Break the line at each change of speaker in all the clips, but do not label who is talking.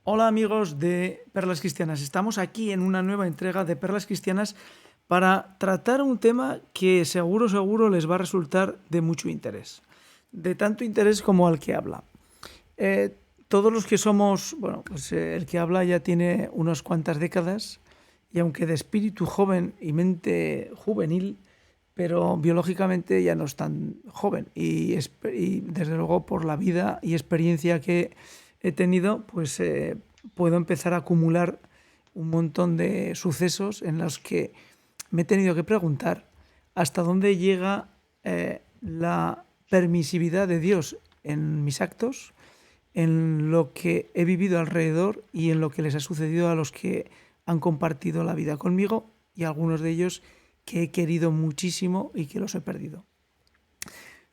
Hola amigos de Perlas Cristianas, estamos aquí en una nueva entrega de Perlas Cristianas para tratar un tema que seguro les va a resultar de mucho interés, de tanto interés como al que habla. Eh, Todos los que somos, pues el que habla ya tiene unas cuantas décadas y aunque de espíritu joven y mente juvenil, pero biológicamente ya no es tan joven y desde luego por la vida y experiencia que he tenido, pues puedo empezar a acumular un montón de sucesos en los que me he tenido que preguntar hasta dónde llega la permisividad de Dios en mis actos, en lo que he vivido alrededor y en lo que les ha sucedido a los que han compartido la vida conmigo y algunos de ellos que he querido muchísimo y que los he perdido.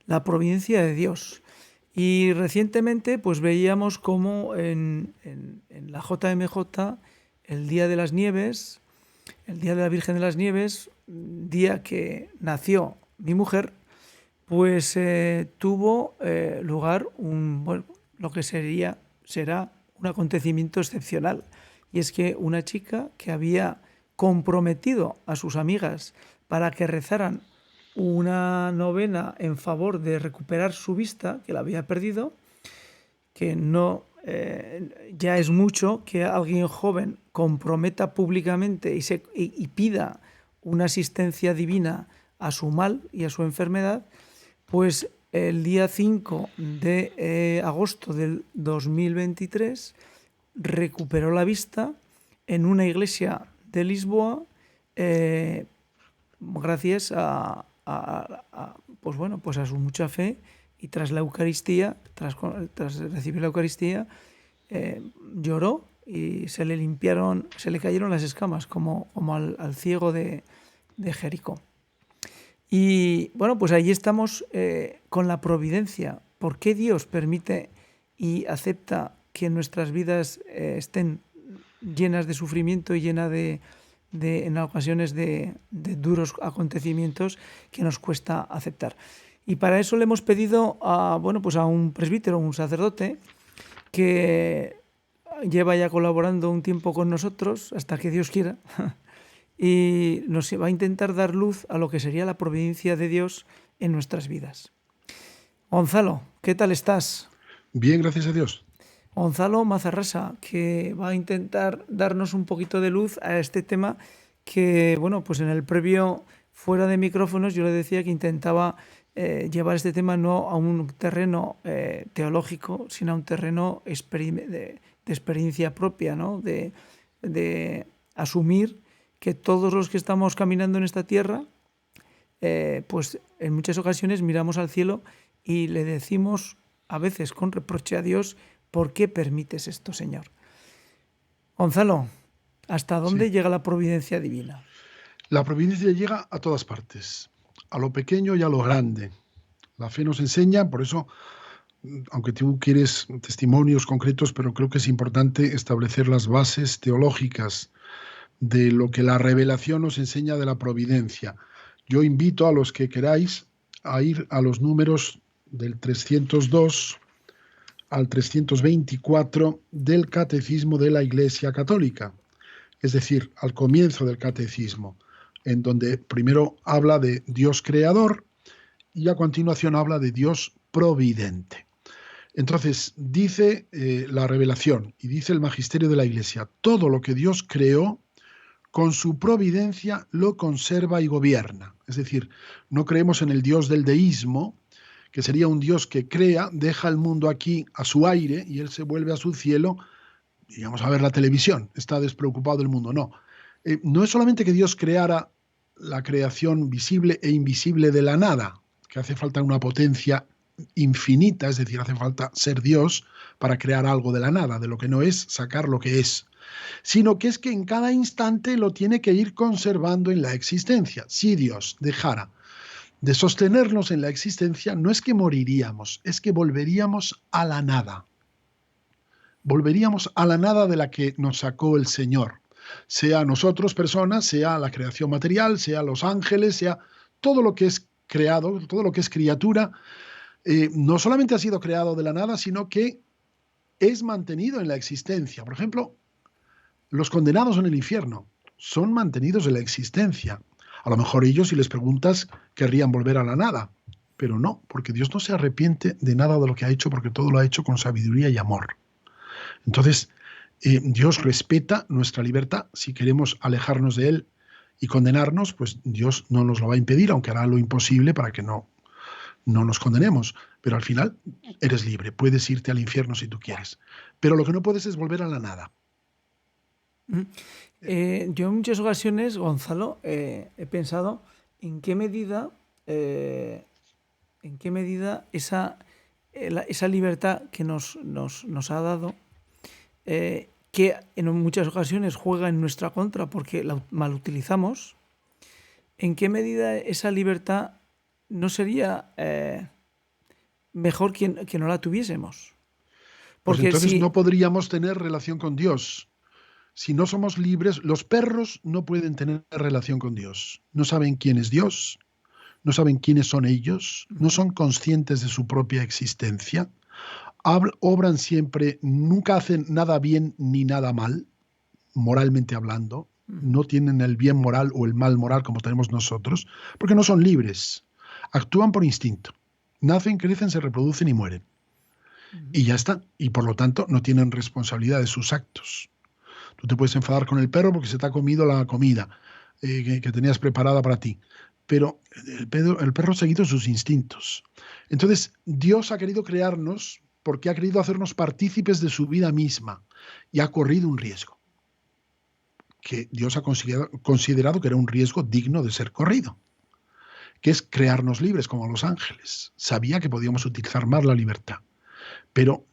La providencia de Dios. Y recientemente pues veíamos cómo en la JMJ el Día de las Nieves, el Día de la Virgen de las Nieves, día que nació mi mujer, pues tuvo lugar lo que será un acontecimiento excepcional. Y es que una chica que había comprometido a sus amigas para que rezaran una novena en favor de recuperar su vista, que la había perdido, que no ya es mucho que alguien joven comprometa públicamente y pida una asistencia divina a su mal y a su enfermedad, pues el día 5 de agosto del 2023 recuperó la vista en una iglesia de Lisboa, gracias pues a su mucha fe y tras la Eucaristía, tras recibir la Eucaristía, lloró y se le cayeron las escamas como al ciego de Jericó. Y bueno, pues ahí estamos con la providencia. ¿Por qué Dios permite y acepta que nuestras vidas estén llenas de sufrimiento y llenas en ocasiones de duros acontecimientos que nos cuesta aceptar? Y para eso le hemos pedido pues a un presbítero, un sacerdote, que lleva ya colaborando un tiempo con nosotros, hasta que Dios quiera, y nos va a intentar dar luz a lo que sería la providencia de Dios en nuestras vidas. Gonzalo, ¿qué tal estás?
Bien, gracias a Dios.
Gonzalo Mazarrasa, que va a intentar darnos un poquito de luz a este tema que, bueno, pues en el previo, fuera de micrófonos, yo le decía que intentaba llevar este tema no a un terreno teológico, sino a un terreno de experiencia propia, ¿no? De asumir que todos los que estamos caminando en esta tierra, pues en muchas ocasiones miramos al cielo y le decimos, a veces con reproche a Dios, ¿por qué permites esto, Señor? Gonzalo, ¿hasta
Sí.
dónde llega la providencia divina?
La providencia llega a todas partes, a lo pequeño y a lo grande. La fe nos enseña, por eso, aunque tú quieres testimonios concretos, pero creo que es importante establecer las bases teológicas de lo que la revelación nos enseña de la providencia. Yo invito a los que queráis a ir a los números del 302 al 324 del Catecismo de la Iglesia Católica, es decir, al comienzo del Catecismo, en donde primero habla de Dios creador y a continuación habla de Dios providente. Entonces, dice la revelación y dice el magisterio de la Iglesia, todo lo que Dios creó, con su providencia lo conserva y gobierna. Es decir, no creemos en el Dios del deísmo, que sería un Dios que crea, deja el mundo aquí a su aire y él se vuelve a su cielo y vamos a ver la televisión, está despreocupado del mundo. No, no es solamente que Dios creara la creación visible e invisible de la nada, que hace falta una potencia infinita, es decir, hace falta ser Dios para crear algo de la nada, de lo que no es, sacar lo que es, sino que es que en cada instante lo tiene que ir conservando en la existencia. Si Dios dejara de sostenernos en la existencia, no es que moriríamos, es que volveríamos a la nada. Volveríamos a la nada de la que nos sacó el Señor, sea nosotros personas, sea la creación material, sea los ángeles, sea todo lo que es creado, todo lo que es criatura, no solamente ha sido creado de la nada, sino que es mantenido en la existencia. Por ejemplo, los condenados en el infierno son mantenidos en la existencia. A lo mejor ellos, si les preguntas, querrían volver a la nada, pero no, porque Dios no se arrepiente de nada de lo que ha hecho, porque todo lo ha hecho con sabiduría y amor. Entonces, Dios respeta nuestra libertad. Si queremos alejarnos de Él y condenarnos, pues Dios no nos lo va a impedir, aunque hará lo imposible para que no nos condenemos. Pero al final eres libre, puedes irte al infierno si tú quieres. Pero lo que no puedes es volver a la nada.
Yo en muchas ocasiones, Gonzalo, he pensado en qué medida, esa libertad que nos ha dado, que en muchas ocasiones juega en nuestra contra porque la mal utilizamos, en qué medida esa libertad no sería mejor que no la tuviésemos.
Pues
Porque
entonces
si
no podríamos tener relación con Dios. Si no somos libres, los perros no pueden tener relación con Dios. No saben quién es Dios, no saben quiénes son ellos, no son conscientes de su propia existencia, obran siempre, nunca hacen nada bien ni nada mal, moralmente hablando, no tienen el bien moral o el mal moral como tenemos nosotros, porque no son libres, actúan por instinto, nacen, crecen, se reproducen y mueren. Y ya está, y por lo tanto no tienen responsabilidad de sus actos. Tú te puedes enfadar con el perro porque se te ha comido la comida que tenías preparada para ti, pero el perro ha seguido sus instintos. Entonces, Dios ha querido crearnos porque ha querido hacernos partícipes de su vida misma y ha corrido un riesgo, que Dios ha considerado que era un riesgo digno de ser corrido, que es crearnos libres como los ángeles. Sabía que podíamos utilizar más la libertad. Pero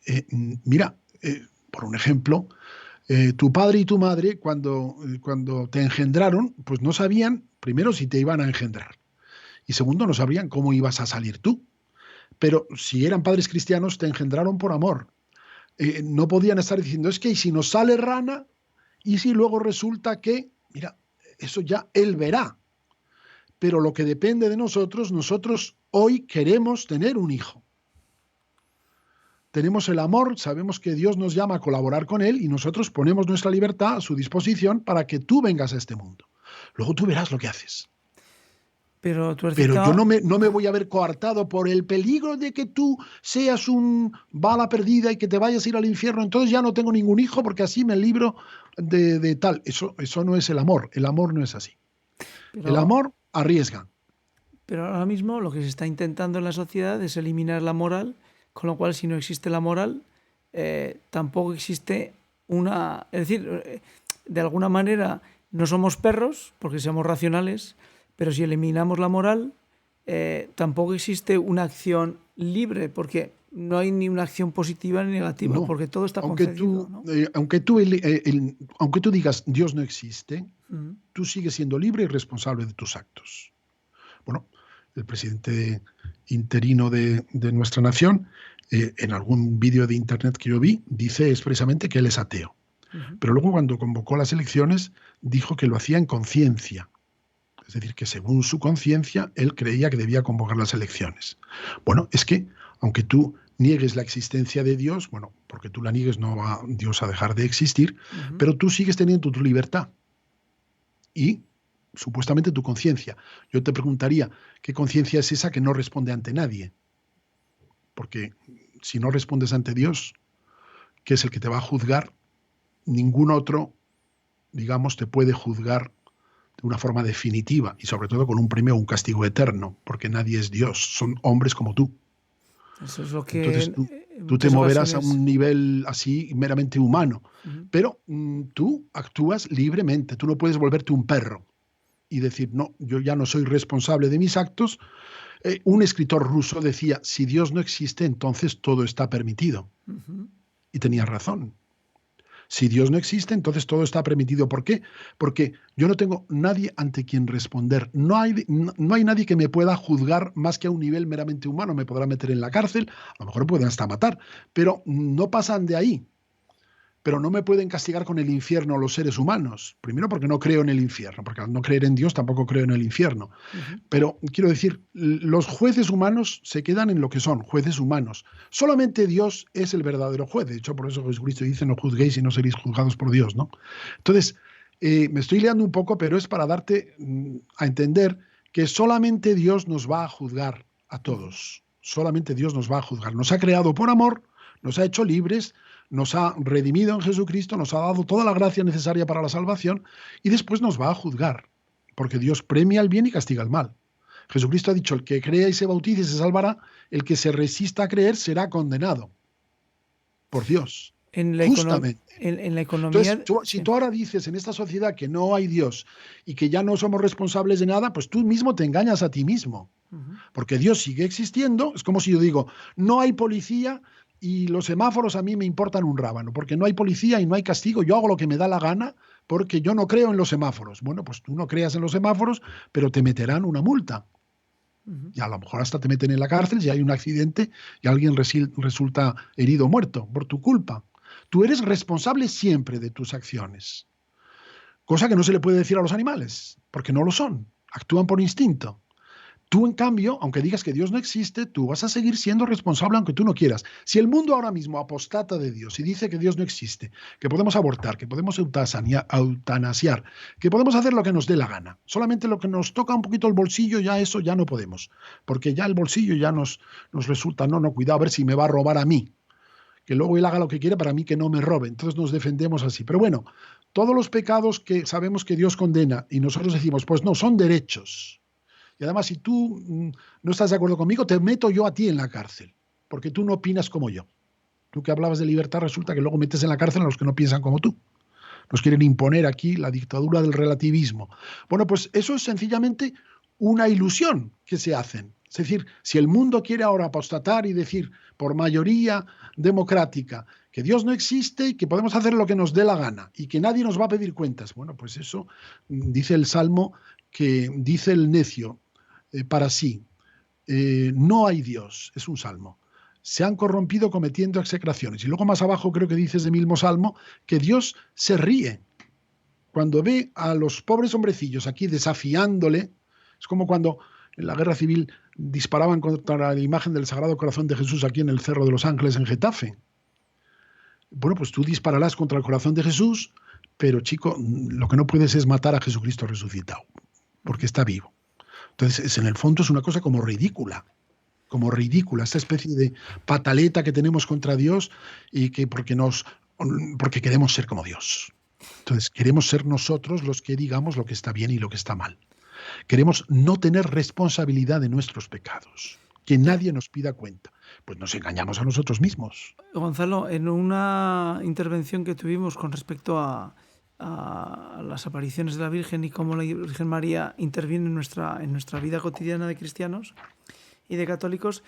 mira, por un ejemplo, tu padre y tu madre, cuando te engendraron, pues no sabían, primero, si te iban a engendrar, y segundo, no sabrían cómo ibas a salir tú. Pero si eran padres cristianos, te engendraron por amor. No podían estar diciendo, es que ¿y si nos sale rana? ¿Y si luego resulta que, mira, eso ya él verá? Pero lo que depende de nosotros hoy queremos tener un hijo. Tenemos el amor, sabemos que Dios nos llama a colaborar con Él y nosotros ponemos nuestra libertad a su disposición para que tú vengas a este mundo. Luego tú verás lo que haces.
Pero
yo no me voy a ver coartado por el peligro de que tú seas un bala perdida y que te vayas a ir al infierno. Entonces ya no tengo ningún hijo porque así me libro de tal. Eso no es el amor. El amor no es así. El amor arriesga.
Pero ahora mismo lo que se está intentando en la sociedad es eliminar la moral, con lo cual si no existe la moral, tampoco existe una... Es decir, de alguna manera no somos perros porque somos racionales, pero si eliminamos la moral, tampoco existe una acción libre, porque no hay ni una acción positiva ni negativa, no, porque todo está concedido.
Aunque tú digas Dios no existe, tú sigues siendo libre y responsable de tus actos. Bueno, el presidente interino de nuestra nación, en algún vídeo de internet que yo vi, dice expresamente que él es ateo. Pero luego cuando convocó las elecciones, dijo que lo hacía en conciencia. Es decir, que según su conciencia, él creía que debía convocar las elecciones. Bueno, es que, aunque tú niegues la existencia de Dios, bueno, porque tú la niegues no va Dios a dejar de existir, pero tú sigues teniendo tu libertad. Y supuestamente tu conciencia. Yo te preguntaría, ¿qué conciencia es esa que no responde ante nadie? Porque si no respondes ante Dios, que es el que te va a juzgar, ningún otro, digamos, te puede juzgar de una forma definitiva y sobre todo con un premio o un castigo eterno, porque nadie es Dios, son hombres como tú.
Eso es lo que
entonces tú te moverás a un nivel así meramente humano, pero tú actúas libremente, tú no puedes volverte un perro y decir, no, yo ya no soy responsable de mis actos. Un escritor ruso decía, si Dios no existe, entonces todo está permitido. Y tenía razón. Si Dios no existe, entonces todo está permitido. ¿Por qué? Porque yo no tengo nadie ante quien responder. No hay nadie que me pueda juzgar más que a un nivel meramente humano. Me podrá meter en la cárcel, a lo mejor me pueden hasta matar, pero no pasan de ahí. pero no me pueden castigar con el infierno los seres humanos. Primero porque no creo en el infierno, porque al no creer en Dios tampoco creo en el infierno. Pero quiero decir, los jueces humanos se quedan en lo que son, jueces humanos. Solamente Dios es el verdadero juez. De hecho, por eso Jesucristo dice, no juzguéis y no seréis juzgados por Dios, ¿no? Entonces, me estoy liando un poco, pero es para darte a entender que solamente Dios nos va a juzgar a todos. Solamente Dios nos va a juzgar. Nos ha creado por amor, nos ha hecho libres, nos ha redimido en Jesucristo, nos ha dado toda la gracia necesaria para la salvación y después nos va a juzgar, porque Dios premia el bien y castiga el mal. Jesucristo ha dicho, el que crea y se bautice se salvará, el que se resista a creer será condenado por Dios. Justamente.
En la economía...
Entonces, si tú ahora dices en esta sociedad que no hay Dios y que ya no somos responsables de nada, pues tú mismo te engañas a ti mismo. Porque Dios sigue existiendo. Es como si yo digo, no hay policía y los semáforos a mí me importan un rábano, porque no hay policía y no hay castigo. Yo hago lo que me da la gana porque yo no creo en los semáforos. Bueno, pues tú no creas en los semáforos, pero te meterán una multa. Y a lo mejor hasta te meten en la cárcel si hay un accidente y alguien resulta herido o muerto por tu culpa. Tú eres responsable siempre de tus acciones, cosa que no se le puede decir a los animales, porque no lo son, actúan por instinto. Tú, en cambio, aunque digas que Dios no existe, tú vas a seguir siendo responsable aunque tú no quieras. Si el mundo ahora mismo apostata de Dios y dice que Dios no existe, que podemos abortar, que podemos eutanasiar, que podemos hacer lo que nos dé la gana, solamente lo que nos toca un poquito el bolsillo, ya eso ya no podemos, porque ya el bolsillo ya nos resulta, no, cuidado, a ver si me va a robar a mí, que luego él haga lo que quiere para mí que no me robe. Entonces nos defendemos así. Pero bueno, todos los pecados que sabemos que Dios condena y nosotros decimos, pues no, son derechos. Y además, si tú no estás de acuerdo conmigo, te meto yo a ti en la cárcel, porque tú no opinas como yo. Tú que hablabas de libertad, resulta que luego metes en la cárcel a los que no piensan como tú. Nos quieren imponer aquí la dictadura del relativismo. Bueno, pues eso es sencillamente una ilusión que se hacen. Es decir, si el mundo quiere ahora apostatar y decir por mayoría democrática que Dios no existe y que podemos hacer lo que nos dé la gana y que nadie nos va a pedir cuentas, bueno, pues eso dice el Salmo, que dice el necio para sí, no hay Dios, es un salmo. Se han corrompido cometiendo execraciones. Y luego más abajo creo que dice ese mismo salmo que Dios se ríe cuando ve a los pobres hombrecillos aquí desafiándole. Es como cuando en la guerra civil disparaban contra la imagen del Sagrado Corazón de Jesús aquí en el Cerro de los Ángeles en Getafe. Bueno, pues tú dispararás contra el corazón de Jesús, pero chico, lo que no puedes es matar a Jesucristo resucitado, porque está vivo. Entonces, en el fondo es una cosa como ridícula, esta especie de pataleta que tenemos contra Dios y que porque queremos ser como Dios. Entonces, queremos ser nosotros los que digamos lo que está bien y lo que está mal. Queremos no tener responsabilidad de nuestros pecados, que nadie nos pida cuenta. Pues nos engañamos a nosotros mismos.
Gonzalo, en una intervención que tuvimos con respecto a las apariciones de la Virgen y cómo la Virgen María interviene en nuestra vida cotidiana de cristianos y de católicos,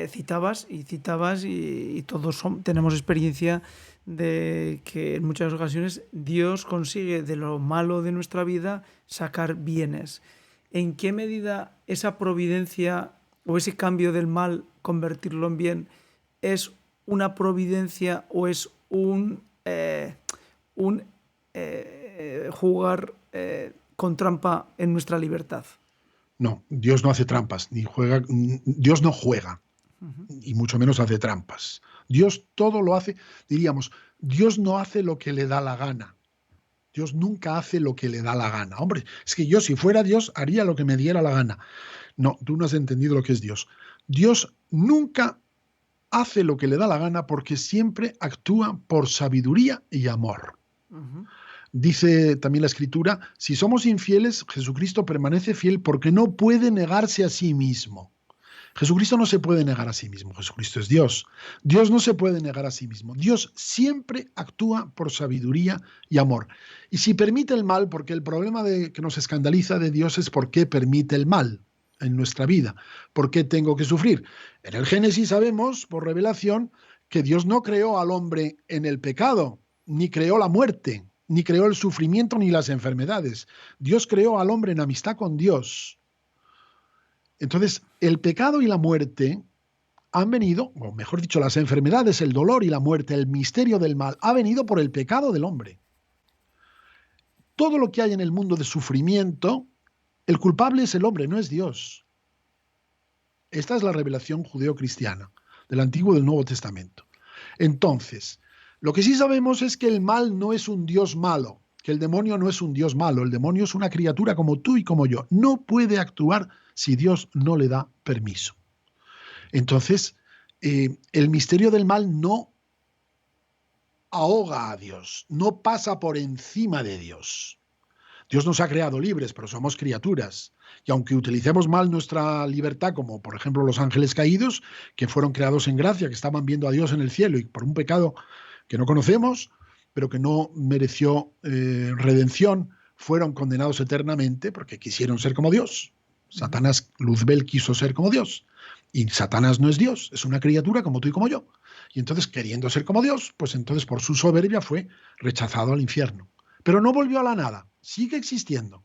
citabas y todos tenemos experiencia de que en muchas ocasiones Dios consigue de lo malo de nuestra vida sacar bienes. ¿En qué medida esa providencia o ese cambio del mal, convertirlo en bien, es una providencia o es un jugar con trampa en nuestra libertad?
No, Dios no hace trampas, ni juega. Dios no juega, y mucho menos hace trampas. Dios todo lo hace, diríamos, Dios no hace lo que le da la gana. Dios nunca hace lo que le da la gana. Hombre, es que yo si fuera Dios haría lo que me diera la gana. No, tú no has entendido lo que es Dios. Dios nunca hace lo que le da la gana porque siempre actúa por sabiduría y amor. Dice también la Escritura, si somos infieles, Jesucristo permanece fiel porque no puede negarse a sí mismo. Jesucristo no se puede negar a sí mismo, Jesucristo es Dios. Dios no se puede negar a sí mismo. Dios siempre actúa por sabiduría y amor. Y si permite el mal, porque el problema que nos escandaliza de Dios es por qué permite el mal en nuestra vida. ¿Por qué tengo que sufrir? En el Génesis sabemos, por revelación, que Dios no creó al hombre en el pecado, ni creó la muerte, ni creó el sufrimiento ni las enfermedades. Dios creó al hombre en amistad con Dios. Entonces, el pecado y la muerte han venido, o mejor dicho, las enfermedades, el dolor y la muerte, el misterio del mal, ha venido por el pecado del hombre. Todo lo que hay en el mundo de sufrimiento, el culpable es el hombre, no es Dios. Esta es la revelación judeocristiana del Antiguo y del Nuevo Testamento. Entonces, lo que sí sabemos es que el mal no es un Dios malo, que el demonio no es un Dios malo, el demonio es una criatura como tú y como yo. No puede actuar si Dios no le da permiso. Entonces, el misterio del mal no ahoga a Dios, no pasa por encima de Dios. Dios nos ha creado libres, pero somos criaturas. Y aunque utilicemos mal nuestra libertad, como por ejemplo los ángeles caídos, que fueron creados en gracia, que estaban viendo a Dios en el cielo y por un pecado que no conocemos, pero que no mereció redención, fueron condenados eternamente porque quisieron ser como Dios. Satanás, Luzbel quiso ser como Dios. Y Satanás no es Dios, es una criatura como tú y como yo. Y entonces, queriendo ser como Dios, pues entonces por su soberbia fue rechazado al infierno. Pero no volvió a la nada, sigue existiendo.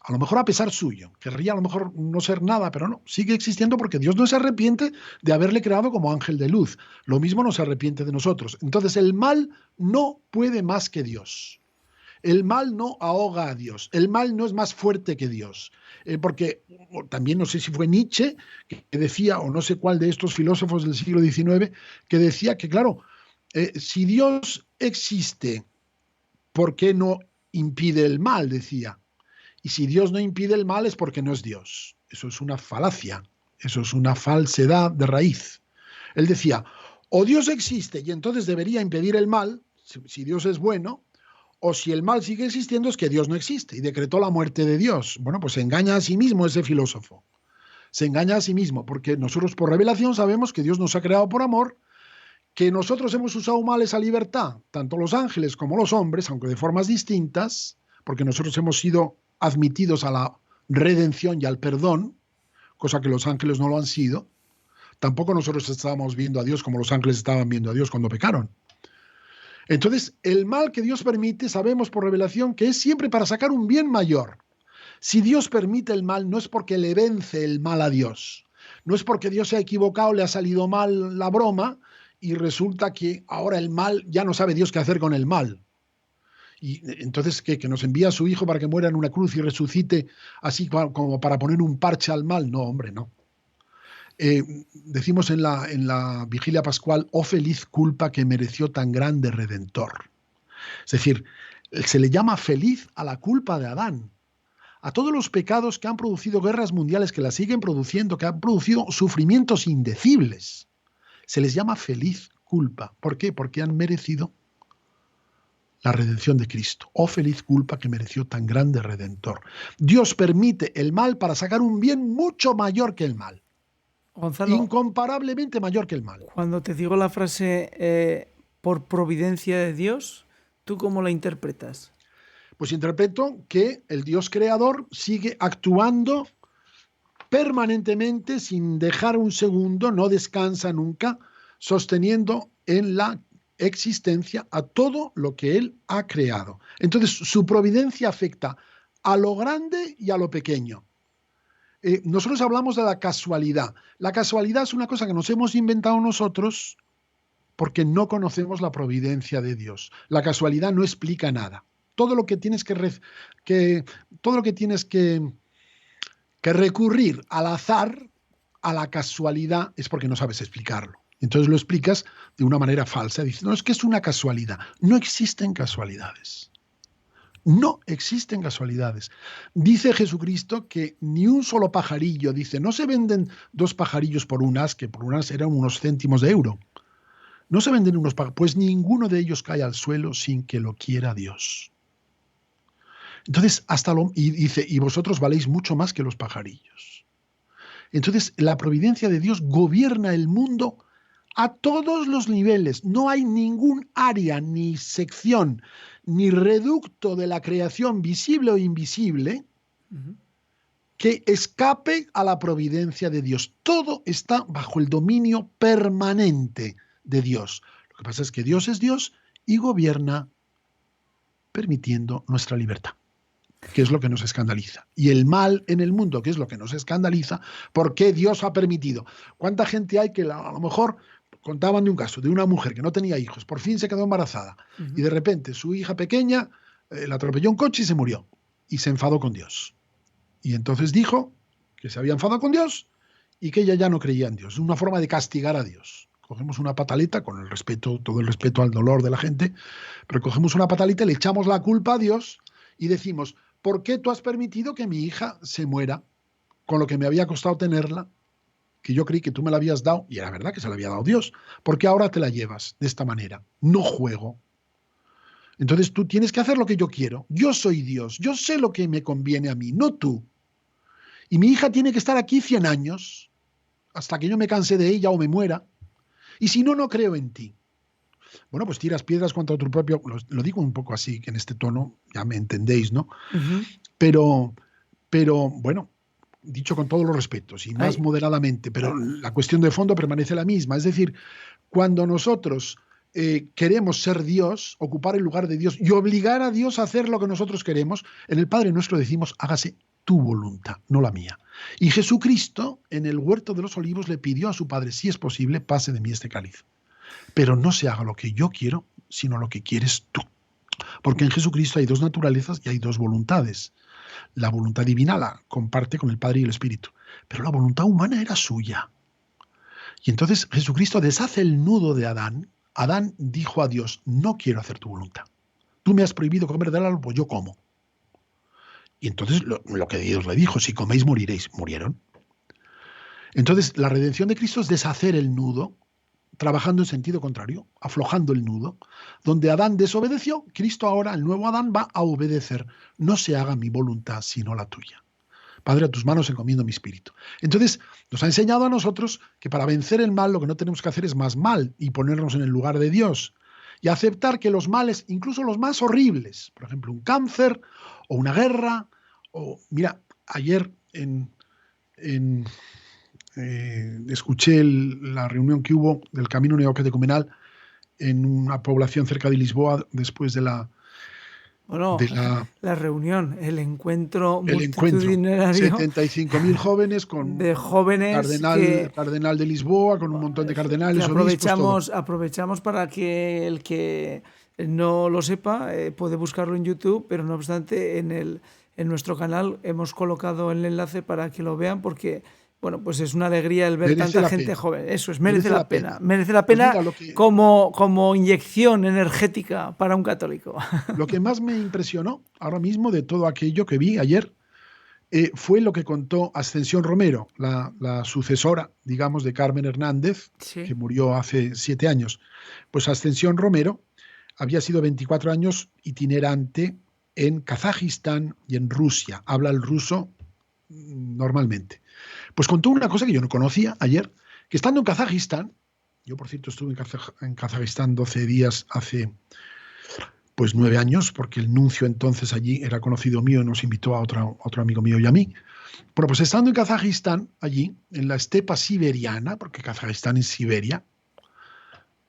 A lo mejor a pesar suyo, querría a lo mejor no ser nada, pero no, sigue existiendo porque Dios no se arrepiente de haberle creado como ángel de luz. Lo mismo no se arrepiente de nosotros. Entonces el mal no puede más que Dios. El mal no ahoga a Dios. El mal no es más fuerte que Dios. Porque también no sé si fue Nietzsche que decía, o no sé cuál de estos filósofos del siglo XIX, que decía que, claro, si Dios existe, ¿por qué no impide el mal? Decía. Y si Dios no impide el mal es porque no es Dios. Eso es una falacia, eso es una falsedad de raíz. Él decía, o Dios existe y entonces debería impedir el mal, si Dios es bueno, o si el mal sigue existiendo es que Dios no existe y decretó la muerte de Dios. Bueno, pues se engaña a sí mismo ese filósofo. Se engaña a sí mismo porque nosotros por revelación sabemos que Dios nos ha creado por amor, que nosotros hemos usado mal esa libertad, tanto los ángeles como los hombres, aunque de formas distintas, porque nosotros hemos sido admitidos a la redención y al perdón, cosa que los ángeles no lo han sido. Tampoco nosotros estábamos viendo a Dios como los ángeles estaban viendo a Dios cuando pecaron. Entonces, el mal que Dios permite, sabemos por revelación que es siempre para sacar un bien mayor. Si Dios permite el mal, no es porque le vence el mal a Dios. No es porque Dios se ha equivocado, le ha salido mal la broma y resulta que ahora el mal, ya no sabe Dios qué hacer con el mal. Y entonces, ¿qué? ¿Que nos envía a su hijo para que muera en una cruz y resucite así como para poner un parche al mal? No, hombre, no. Decimos en la vigilia pascual, oh feliz culpa que mereció tan grande Redentor. Es decir, se le llama feliz a la culpa de Adán, a todos los pecados que han producido guerras mundiales, que las siguen produciendo, que han producido sufrimientos indecibles. Se les llama feliz culpa. ¿Por qué? Porque han merecido la redención de Cristo. Oh feliz culpa que mereció tan grande Redentor. Dios permite el mal para sacar un bien mucho mayor que el mal.
Gonzalo,
Incomparablemente mayor que el mal.
cuando te digo la frase por providencia de Dios, ¿tú cómo la interpretas?
Pues interpreto que el Dios creador sigue actuando permanentemente sin dejar un segundo, no descansa nunca, sosteniendo en la existencia a todo lo que Él ha creado. Entonces, su providencia afecta a lo grande y a lo pequeño. Nosotros hablamos de la casualidad. La casualidad es una cosa que nos hemos inventado nosotros porque no conocemos la providencia de Dios. La casualidad no explica nada. Todo lo que tienes que recurrir al azar, a la casualidad, es porque no sabes explicarlo. Entonces lo explicas de una manera falsa. Dices, no, es que es una casualidad. No existen casualidades. No existen casualidades. Dice Jesucristo que ni un solo pajarillo, dice, no se venden 2 pajarillos por un as, que por un as eran unos céntimos de euro. No se venden unos pajarillos, pues ninguno de ellos cae al suelo sin que lo quiera Dios. Entonces, y dice, y vosotros valéis mucho más que los pajarillos. Entonces, la providencia de Dios gobierna el mundo a todos los niveles. No hay ningún área, ni sección, ni reducto de la creación visible o invisible que escape a la providencia de Dios. Todo está bajo el dominio permanente de Dios. Lo que pasa es que Dios es Dios y gobierna permitiendo nuestra libertad. que es lo que nos escandaliza. Y el mal en el mundo, que es lo que nos escandaliza, ¿por qué Dios ha permitido? ¿Cuánta gente hay que a lo mejor contaban de un caso de una mujer que no tenía hijos, por fin se quedó embarazada y de repente su hija pequeña la atropelló un coche y se murió y se enfadó con Dios? Y entonces dijo que se había enfadado con Dios y que ella ya no creía en Dios. Es una forma de castigar a Dios. Cogemos una pataleta, con el respeto, todo el respeto al dolor de la gente, pero cogemos una pataleta y le echamos la culpa a Dios y decimos, ¿por qué tú has permitido que mi hija se muera con lo que me había costado tenerla? Que yo creí que tú me la habías dado, y era verdad que se la había dado Dios, ¿por qué ahora te la llevas de esta manera? No juego. Entonces tú tienes que hacer lo que yo quiero. Yo soy Dios, yo sé lo que me conviene a mí, no tú. Y mi hija tiene que estar aquí 100 años, hasta que yo me canse de ella o me muera. Y si no, no creo en ti. Bueno, pues tiras piedras contra tu propio... Lo digo un poco así, que en este tono, ya me entendéis, ¿no? Pero bueno, dicho con todos los respetos y más moderadamente, pero la cuestión de fondo permanece la misma. Es decir, cuando nosotros queremos ser Dios, ocupar el lugar de Dios y obligar a Dios a hacer lo que nosotros queremos, en el Padre Nuestro decimos, hágase tu voluntad, no la mía. Y Jesucristo, en el huerto de los olivos, le pidió a su Padre, si es posible, pase de mí este cáliz. Pero no se haga lo que yo quiero, sino lo que quieres tú. Porque en Jesucristo hay dos naturalezas y hay dos voluntades. La voluntad divina la comparte con el Padre y el Espíritu, pero la voluntad humana era suya. Y entonces Jesucristo deshace el nudo de Adán. Adán dijo a Dios, no quiero hacer tu voluntad. Tú me has prohibido comer del árbol, pues yo como. Y entonces lo que Dios le dijo, si coméis moriréis. Murieron. Entonces la redención de Cristo es deshacer el nudo, trabajando en sentido contrario, aflojando el nudo. Donde Adán desobedeció, Cristo ahora, el nuevo Adán, va a obedecer. No se haga mi voluntad, sino la tuya. Padre, a tus manos encomiendo mi espíritu. Entonces, nos ha enseñado a nosotros que para vencer el mal lo que no tenemos que hacer es más mal y ponernos en el lugar de Dios. Y aceptar que los males, incluso los más horribles, por ejemplo, un cáncer o una guerra, o mira, ayer escuché la reunión que hubo del Camino Neocatecumenal en una población cerca de Lisboa después de la
reunión, el encuentro multitudinario
75.000 jóvenes con
de jóvenes
cardenal de Lisboa, con un montón de cardenales,
aprovechamos para que el que no lo sepa puede buscarlo en YouTube, pero no obstante en nuestro canal hemos colocado el enlace para que lo vean, porque bueno, pues es una alegría el ver tanta gente joven. Eso es, merece la pena. Merece la pena como inyección energética para un católico.
Lo que más me impresionó ahora mismo de todo aquello que vi ayer fue lo que contó Ascensión Romero, la sucesora, digamos, de Carmen Hernández, sí, que murió hace 7 años. Pues Ascensión Romero había sido 24 años itinerante en Kazajistán y en Rusia. Habla el ruso normalmente. Pues contó una cosa que yo no conocía ayer, que estando en Kazajistán, yo por cierto estuve en Kazajistán 12 días hace pues 9 años, porque el nuncio entonces allí era conocido mío y nos invitó a otro amigo mío y a mí. Bueno, pues estando en Kazajistán, allí, en la estepa siberiana, porque Kazajistán es Siberia,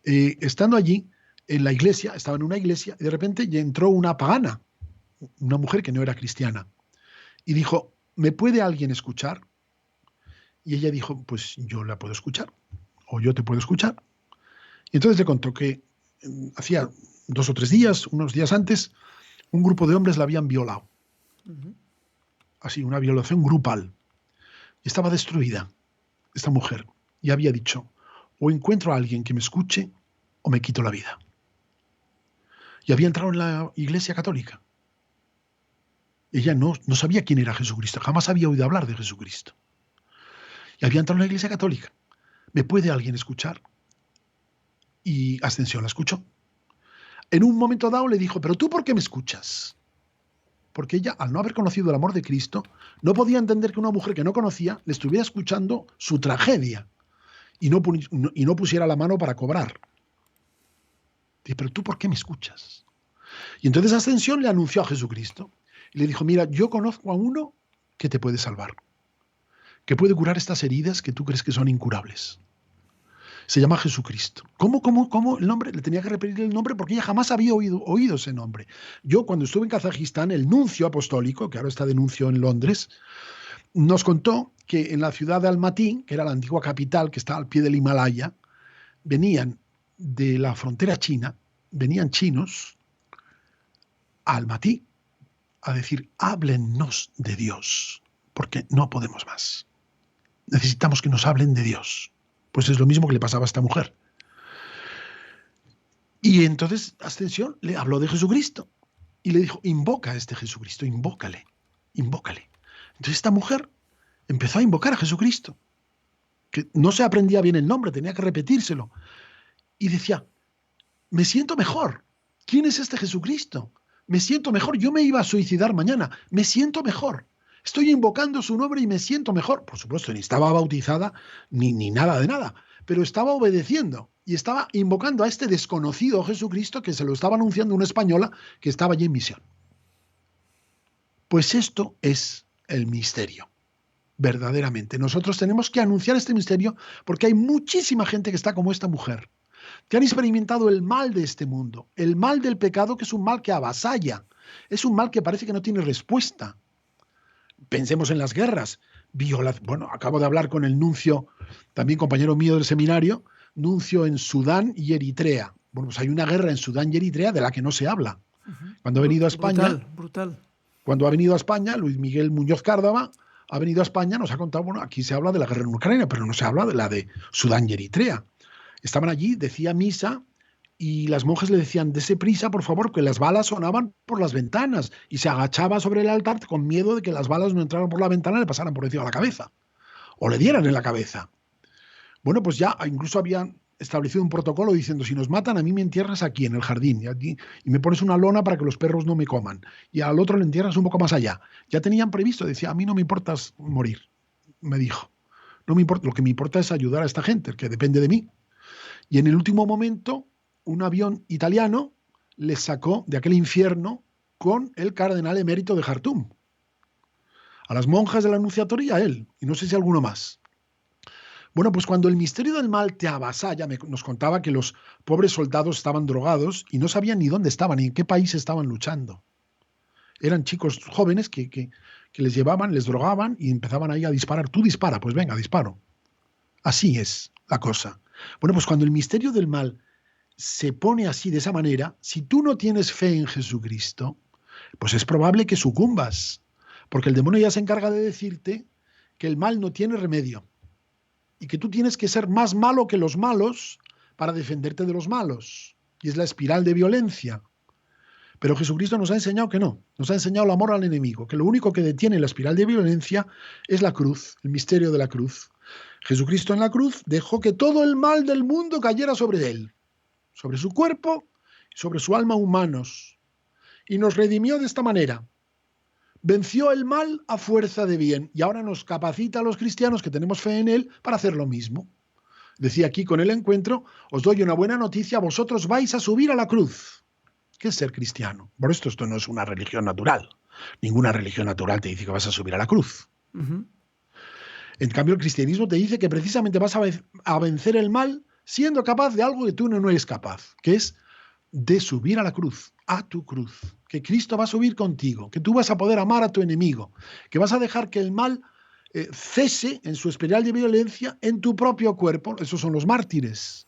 estando allí, en la iglesia, estaba en una iglesia, y de repente entró una pagana, una mujer que no era cristiana, y dijo, ¿me puede alguien escuchar? Y ella dijo, pues yo la puedo escuchar, o yo te puedo escuchar. Y entonces le contó que hacía 2 o 3 días, unos días antes, un grupo de hombres la habían violado. Así, una violación grupal. Y estaba destruida esta mujer. Y había dicho, o encuentro a alguien que me escuche, o me quito la vida. Y había entrado en la iglesia católica. Ella no sabía quién era Jesucristo, jamás había oído hablar de Jesucristo. Y había entrado en la iglesia católica. ¿Me puede alguien escuchar? Y Ascensión la escuchó. En un momento dado le dijo, ¿pero tú por qué me escuchas? Porque ella, al no haber conocido el amor de Cristo, no podía entender que una mujer que no conocía le estuviera escuchando su tragedia y no pusiera la mano para cobrar. Dice, ¿pero tú por qué me escuchas? Y entonces Ascensión le anunció a Jesucristo y le dijo, mira, yo conozco a uno que te puede salvar, que puede curar estas heridas que tú crees que son incurables. Se llama Jesucristo. ¿Cómo el nombre? Le tenía que repetir el nombre porque ella jamás había oído ese nombre. Yo, cuando estuve en Kazajistán, el nuncio apostólico, que ahora está de nuncio en Londres, nos contó que en la ciudad de Almatý, que era la antigua capital, que está al pie del Himalaya, venían de la frontera china, venían chinos a Almatý a decir, háblennos de Dios, porque no podemos más. Necesitamos que nos hablen de Dios. Pues es lo mismo que le pasaba a esta mujer. Y entonces Ascensión le habló de Jesucristo y le dijo, invoca a este Jesucristo, invócale. Entonces esta mujer empezó a invocar a Jesucristo, que no se aprendía bien el nombre, tenía que repetírselo. Y decía, me siento mejor. ¿Quién es este Jesucristo? Me siento mejor. Yo me iba a suicidar mañana. Me siento mejor. Estoy invocando su nombre y me siento mejor. Por supuesto, ni estaba bautizada ni nada de nada, pero estaba obedeciendo y estaba invocando a este desconocido Jesucristo que se lo estaba anunciando una española que estaba allí en misión. Pues esto es el misterio. Verdaderamente. Nosotros tenemos que anunciar este misterio porque hay muchísima gente que está como esta mujer, que han experimentado el mal de este mundo, el mal del pecado, que es un mal que avasalla, es un mal que parece que no tiene respuesta. Pensemos en las guerras. Bueno, acabo de hablar con el nuncio, también compañero mío del seminario, nuncio en Sudán y Eritrea. Bueno, pues hay una guerra en Sudán y Eritrea de la que no se habla. Cuando ha venido a España,
brutal.
Cuando ha venido a España, Luis Miguel Muñoz Cárdava ha venido a España, nos ha contado, bueno, aquí se habla de la guerra en Ucrania, pero no se habla de la de Sudán y Eritrea. Estaban allí, decía misa, y las monjas le decían, dese prisa, por favor, que las balas sonaban por las ventanas, y se agachaba sobre el altar con miedo de que las balas no entraran por la ventana y le pasaran por encima de la cabeza, o le dieran en la cabeza. Bueno, pues ya incluso habían establecido un protocolo diciendo, si nos matan, a mí me entierras aquí, en el jardín, y me pones una lona para que los perros no me coman, y al otro le entierras un poco más allá. Ya tenían previsto, decía, a mí no me importa morir, me dijo. No me importa, lo que me importa es ayudar a esta gente, que depende de mí. Y en el último momento, un avión italiano les sacó de aquel infierno con el cardenal emérito de Jartum. A las monjas de la Anunciatoria y a él, y no sé si alguno más. Bueno, pues cuando el misterio del mal te avasalla, nos contaba que los pobres soldados estaban drogados y no sabían ni dónde estaban, ni en qué país estaban luchando. Eran chicos jóvenes que les llevaban, les drogaban y empezaban ahí a disparar. Tú dispara, pues venga, disparo. Así es la cosa. Bueno, pues cuando el misterio del mal se pone así, de esa manera, si tú no tienes fe en Jesucristo, pues es probable que sucumbas, porque el demonio ya se encarga de decirte que el mal no tiene remedio y que tú tienes que ser más malo que los malos para defenderte de los malos. Y es la espiral de violencia. Pero Jesucristo nos ha enseñado que no, nos ha enseñado el amor al enemigo, que lo único que detiene la espiral de violencia es la cruz, el misterio de la cruz. Jesucristo en la cruz dejó que todo el mal del mundo cayera sobre él, sobre su cuerpo, sobre su alma humanos, y nos redimió de esta manera. Venció el mal a fuerza de bien y ahora nos capacita a los cristianos que tenemos fe en él para hacer lo mismo. Decía aquí con el encuentro, os doy una buena noticia, vosotros vais a subir a la cruz. ¿Qué es ser cristiano? Por esto no es una religión natural. Ninguna religión natural te dice que vas a subir a la cruz. En cambio, el cristianismo te dice que precisamente vas a vencer el mal siendo capaz de algo que tú no eres capaz, que es de subir a la cruz, a tu cruz, que Cristo va a subir contigo, que tú vas a poder amar a tu enemigo, que vas a dejar que el mal cese en su espiral de violencia en tu propio cuerpo. Esos son los mártires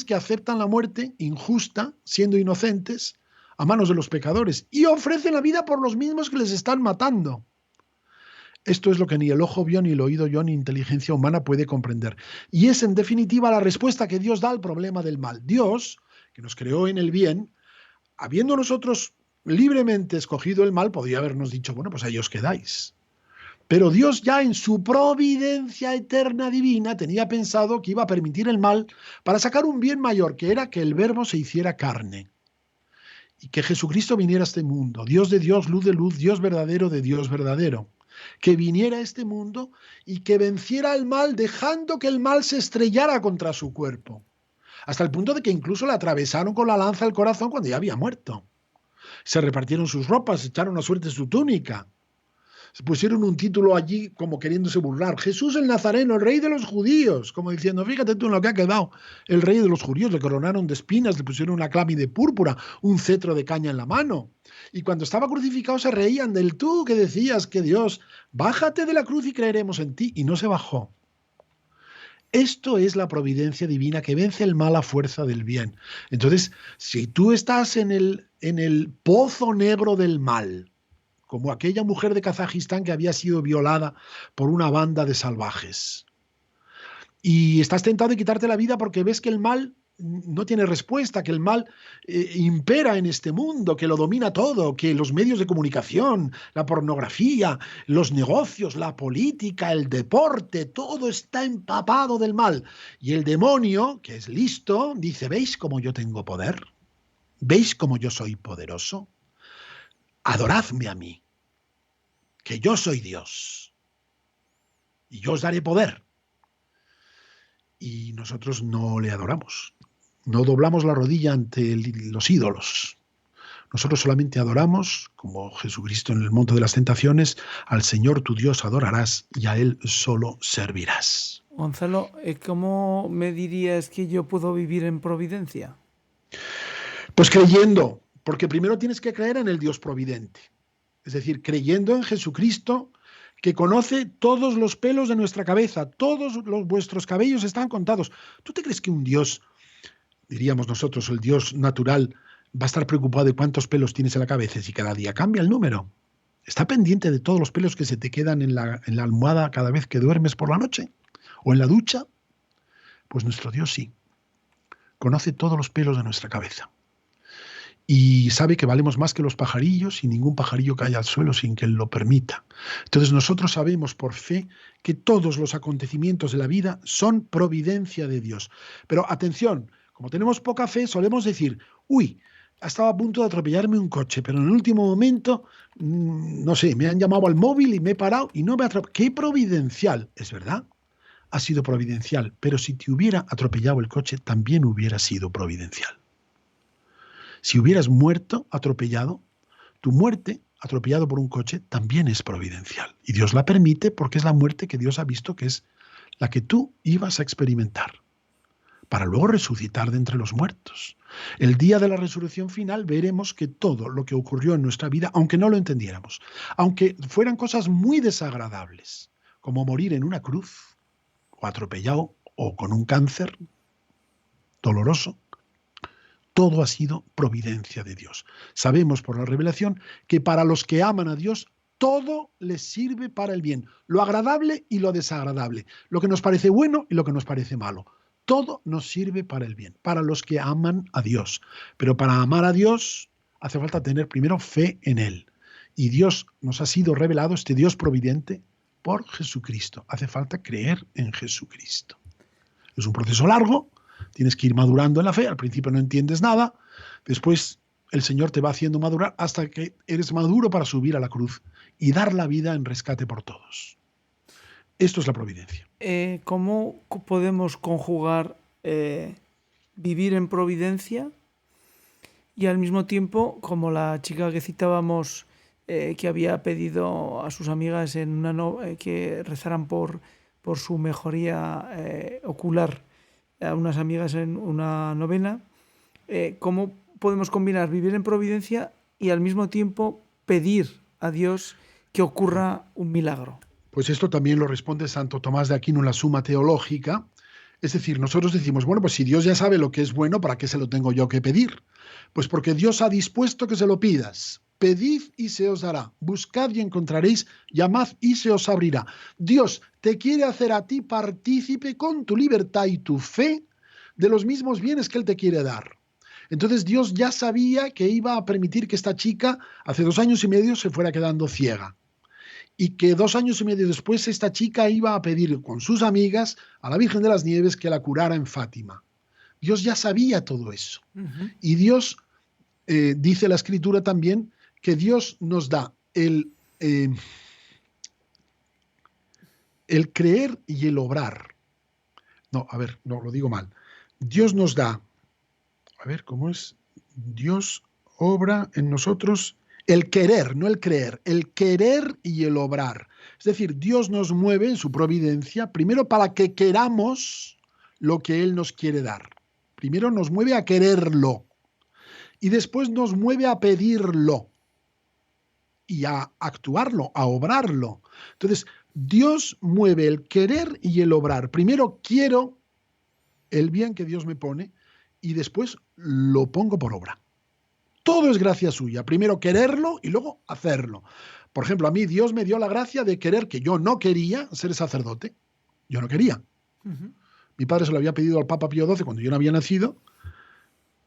que aceptan la muerte injusta, siendo inocentes, a manos de los pecadores, y ofrecen la vida por los mismos que les están matando. Esto es lo que ni el ojo vio, ni el oído oyó, ni inteligencia humana puede comprender. Y es, en definitiva, la respuesta que Dios da al problema del mal. Dios, que nos creó en el bien, habiendo nosotros libremente escogido el mal, podría habernos dicho, bueno, pues ahí os quedáis. Pero Dios ya en su providencia eterna divina tenía pensado que iba a permitir el mal para sacar un bien mayor, que era que el Verbo se hiciera carne y que Jesucristo viniera a este mundo, Dios de Dios, luz de luz, Dios verdadero de Dios verdadero, que viniera a este mundo y que venciera el mal dejando que el mal se estrellara contra su cuerpo, hasta el punto de que incluso le atravesaron con la lanza el corazón cuando ya había muerto. Se repartieron sus ropas, echaron a suerte su túnica. pusieron un título allí como queriéndose burlar. Jesús el Nazareno, el rey de los judíos, como diciendo, fíjate tú en lo que ha quedado. El rey de los judíos, le coronaron de espinas, le pusieron una clámide púrpura, un cetro de caña en la mano. Y cuando estaba crucificado se reían del tú que decías que Dios, bájate de la cruz y creeremos en ti. Y no se bajó. Esto es la providencia divina que vence el mal a fuerza del bien. Entonces, si tú estás en el pozo negro del mal, como aquella mujer de Kazajistán que había sido violada por una banda de salvajes, y estás tentado de quitarte la vida porque ves que el mal no tiene respuesta, que el mal impera en este mundo, que lo domina todo, que los medios de comunicación, la pornografía, los negocios, la política, el deporte, todo está empapado del mal. Y el demonio, que es listo, dice, ¿veis cómo yo tengo poder? ¿Veis cómo yo soy poderoso? Adoradme a mí, que yo soy Dios, y yo os daré poder. Y nosotros no le adoramos. No doblamos la rodilla ante los ídolos. Nosotros solamente adoramos, como Jesucristo en el Monte de las Tentaciones, al Señor tu Dios adorarás y a Él solo servirás.
Gonzalo, ¿cómo me dirías que yo puedo vivir en providencia?
Pues creyendo, porque primero tienes que creer en el Dios providente. Es decir, creyendo en Jesucristo, que conoce todos los pelos de nuestra cabeza, vuestros cabellos están contados. ¿Tú te crees que un Dios, diríamos nosotros, el Dios natural, va a estar preocupado de cuántos pelos tienes en la cabeza si cada día cambia el número? ¿Está pendiente de todos los pelos que se te quedan en la almohada cada vez que duermes por la noche? ¿O en la ducha? Pues nuestro Dios sí. Conoce todos los pelos de nuestra cabeza. Y sabe que valemos más que los pajarillos y ningún pajarillo cae al suelo sin que Él lo permita. Entonces nosotros sabemos por fe que todos los acontecimientos de la vida son providencia de Dios. Pero atención, como tenemos poca fe, solemos decir, uy, estaba a punto de atropellarme un coche, pero en el último momento, no sé, me han llamado al móvil y me he parado y no me atropellado. ¡Qué providencial! Es verdad, ha sido providencial, pero si te hubiera atropellado el coche, también hubiera sido providencial. Si hubieras muerto atropellado, tu muerte atropellado por un coche también es providencial. Y Dios la permite porque es la muerte que Dios ha visto que es la que tú ibas a experimentar, para luego resucitar de entre los muertos. El día de la resurrección final veremos que todo lo que ocurrió en nuestra vida, aunque no lo entendiéramos, aunque fueran cosas muy desagradables, como morir en una cruz, o atropellado, o con un cáncer doloroso, todo ha sido providencia de Dios. Sabemos por la revelación que para los que aman a Dios, todo les sirve para el bien, lo agradable y lo desagradable, lo que nos parece bueno y lo que nos parece malo. Todo nos sirve para el bien, para los que aman a Dios. Pero para amar a Dios hace falta tener primero fe en Él. Y Dios nos ha sido revelado, este Dios providente, por Jesucristo. Hace falta creer en Jesucristo. Es un proceso largo. Tienes que ir madurando en la fe, al principio no entiendes nada, después el Señor te va haciendo madurar hasta que eres maduro para subir a la cruz y dar la vida en rescate por todos. Esto es la providencia.
¿Cómo podemos conjugar vivir en providencia y al mismo tiempo, como la chica que citábamos, que había pedido a sus amigas que rezaran por su mejoría ocular, a unas amigas en una novena, ¿cómo podemos combinar vivir en providencia y al mismo tiempo pedir a Dios que ocurra un milagro?
Pues esto también lo responde Santo Tomás de Aquino en la Suma Teológica. Es decir, nosotros decimos, bueno, pues si Dios ya sabe lo que es bueno, ¿para qué se lo tengo yo que pedir? Pues porque Dios ha dispuesto que se lo pidas. Pedid y se os dará, buscad y encontraréis, llamad y se os abrirá. Dios te quiere hacer a ti partícipe con tu libertad y tu fe de los mismos bienes que Él te quiere dar. Entonces Dios ya sabía que iba a permitir que esta chica hace 2 años y medio se fuera quedando ciega. Y que 2 años y medio después esta chica iba a pedir con sus amigas a la Virgen de las Nieves que la curara en Fátima. Dios ya sabía todo eso. Y Dios, dice la Escritura también, que Dios nos da el creer y el obrar. No, a ver, no, lo digo mal. Dios nos da, a ver, ¿cómo es? Dios obra en nosotros El querer, no el creer, el querer y el obrar. Es decir, Dios nos mueve en su providencia, primero para que queramos lo que Él nos quiere dar. Primero nos mueve a quererlo y después nos mueve a pedirlo y a actuarlo, a obrarlo. Entonces, Dios mueve el querer y el obrar. Primero quiero el bien que Dios me pone y después lo pongo por obra. Todo es gracia suya. Primero quererlo y luego hacerlo. Por ejemplo, a mí Dios me dio la gracia de querer, que yo no quería ser sacerdote. Yo no quería. Mi padre se lo había pedido al Papa Pío XII cuando yo no había nacido.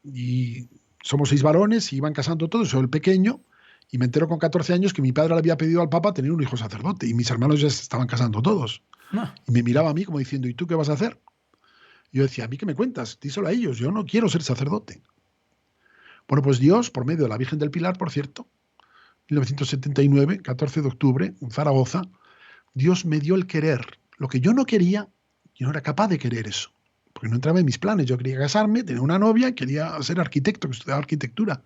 Y somos 6 varones y iban casando todos. Soy el pequeño. Y me entero con 14 años que mi padre le había pedido al Papa tener un hijo sacerdote. Y mis hermanos ya se estaban casando todos.
No.
Y me miraba a mí como diciendo, ¿y tú qué vas a hacer? Yo decía, ¿a mí qué me cuentas? Díselo a ellos. Yo no quiero ser sacerdote. Bueno, pues Dios, por medio de la Virgen del Pilar, por cierto, 1979, 14 de octubre, en Zaragoza, Dios me dio el querer. Lo que yo no quería, yo no era capaz de querer eso, porque no entraba en mis planes. Yo quería casarme, tener una novia, quería ser arquitecto, que estudiaba arquitectura.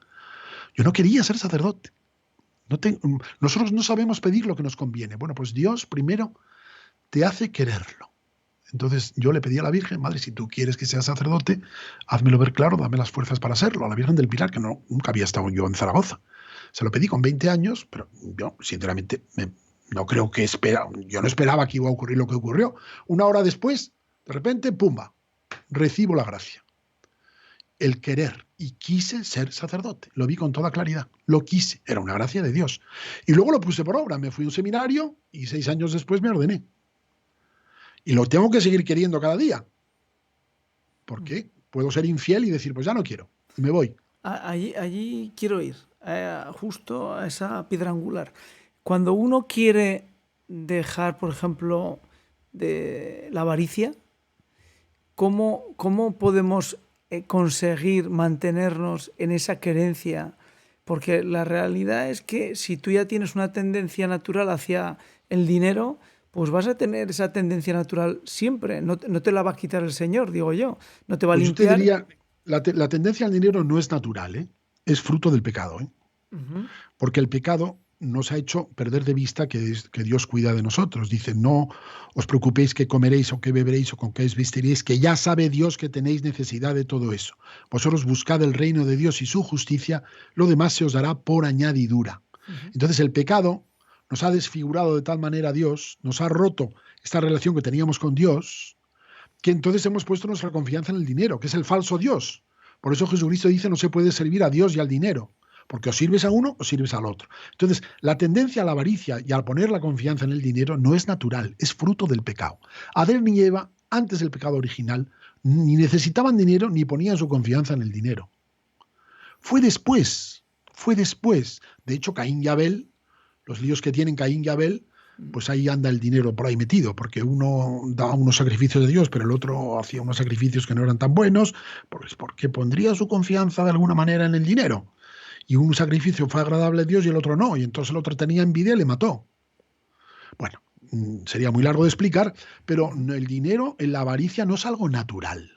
Yo no quería ser sacerdote. Nosotros no sabemos pedir lo que nos conviene. Bueno, pues Dios primero te hace quererlo. Entonces yo le pedí a la Virgen, madre, si tú quieres que sea sacerdote, házmelo ver claro, dame las fuerzas para serlo. A la Virgen del Pilar, que nunca había estado yo en Zaragoza. Se lo pedí con 20 años, pero yo, sinceramente, no creo que yo no esperaba que iba a ocurrir lo que ocurrió. Una hora después, de repente, ¡pumba!, recibo la gracia. El querer. Y quise ser sacerdote. Lo vi con toda claridad. Lo quise. Era una gracia de Dios. Y luego lo puse por obra. Me fui a un seminario y 6 años después me ordené. Y lo tengo que seguir queriendo cada día. ¿Por qué? Puedo ser infiel y decir, pues ya no quiero. Y me voy.
Allí quiero ir, justo a esa piedra angular. Cuando uno quiere dejar, por ejemplo, de la avaricia, ¿cómo podemos conseguir mantenernos en esa querencia? Porque la realidad es que si tú ya tienes una tendencia natural hacia el dinero, pues vas a tener esa tendencia natural siempre. No te la va a quitar el Señor, digo yo. No te va a
Pues yo te
limpiar.
diría, la tendencia al dinero no es natural, ¿eh? Es fruto del pecado, ¿eh?
Uh-huh.
Porque el pecado nos ha hecho perder de vista que Dios cuida de nosotros. Dice, no os preocupéis qué comeréis o qué beberéis o con qué os vestiréis, que ya sabe Dios que tenéis necesidad de todo eso. Vosotros buscad el reino de Dios y su justicia, lo demás se os dará por añadidura. Uh-huh. Entonces el pecado nos ha desfigurado de tal manera a Dios, nos ha roto esta relación que teníamos con Dios, que entonces hemos puesto nuestra confianza en el dinero, que es el falso Dios. Por eso Jesucristo dice, no se puede servir a Dios y al dinero. Porque o sirves a uno o sirves al otro. Entonces, la tendencia a la avaricia y al poner la confianza en el dinero no es natural, es fruto del pecado. Adán y Eva, antes del pecado original, ni necesitaban dinero ni ponían su confianza en el dinero. Fue después. De hecho, Caín y Abel, los líos que tienen Caín y Abel, pues ahí anda el dinero por ahí metido, porque uno daba unos sacrificios de Dios, pero el otro hacía unos sacrificios que no eran tan buenos, pues porque pondría su confianza de alguna manera en el dinero. Y un sacrificio fue agradable a Dios y el otro no, y entonces el otro tenía envidia y le mató. Bueno, sería muy largo de explicar, pero el dinero, en la avaricia, no es algo natural.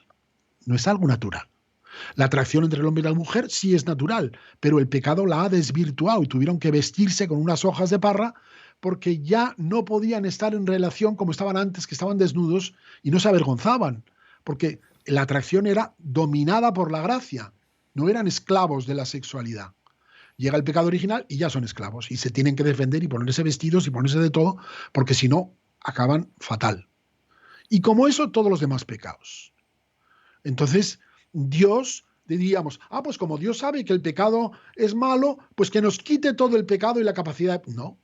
No es algo natural. La atracción entre el hombre y la mujer sí es natural, pero el pecado la ha desvirtuado y tuvieron que vestirse con unas hojas de parra porque ya no podían estar en relación como estaban antes, que estaban desnudos y no se avergonzaban, porque la atracción era dominada por la gracia. No eran esclavos de la sexualidad. Llega el pecado original y ya son esclavos y se tienen que defender y ponerse vestidos y ponerse de todo, porque si no, acaban fatal. Y como eso, todos los demás pecados. Entonces, Dios, diríamos, pues como Dios sabe que el pecado es malo, pues que nos quite todo el pecado y la capacidad. No.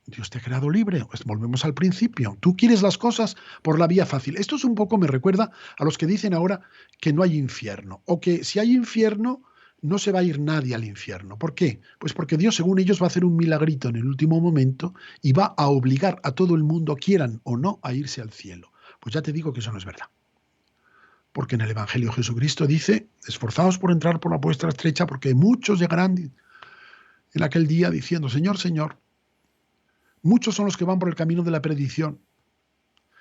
Dios te ha creado libre. Pues volvemos al principio. Tú quieres las cosas por la vía fácil. Esto es un poco, me recuerda a los que dicen ahora que no hay infierno, o que si hay infierno, no se va a ir nadie al infierno. ¿Por qué? Pues porque Dios, según ellos, va a hacer un milagrito en el último momento y va a obligar a todo el mundo, quieran o no, a irse al cielo. Pues ya te digo que eso no es verdad. Porque en el Evangelio Jesucristo dice, esforzaos por entrar por la puerta estrecha, porque muchos llegarán en aquel día diciendo, Señor, Señor. Muchos son los que van por el camino de la perdición.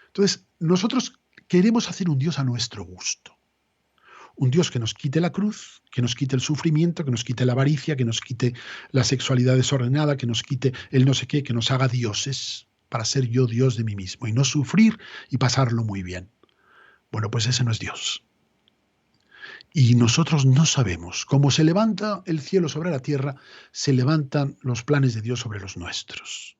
Entonces, nosotros queremos hacer un Dios a nuestro gusto. Un Dios que nos quite la cruz, que nos quite el sufrimiento, que nos quite la avaricia, que nos quite la sexualidad desordenada, que nos quite el no sé qué, que nos haga dioses para ser yo Dios de mí mismo y no sufrir y pasarlo muy bien. Bueno, pues ese no es Dios. Y nosotros no sabemos. Como se levanta el cielo sobre la tierra, se levantan los planes de Dios sobre los nuestros.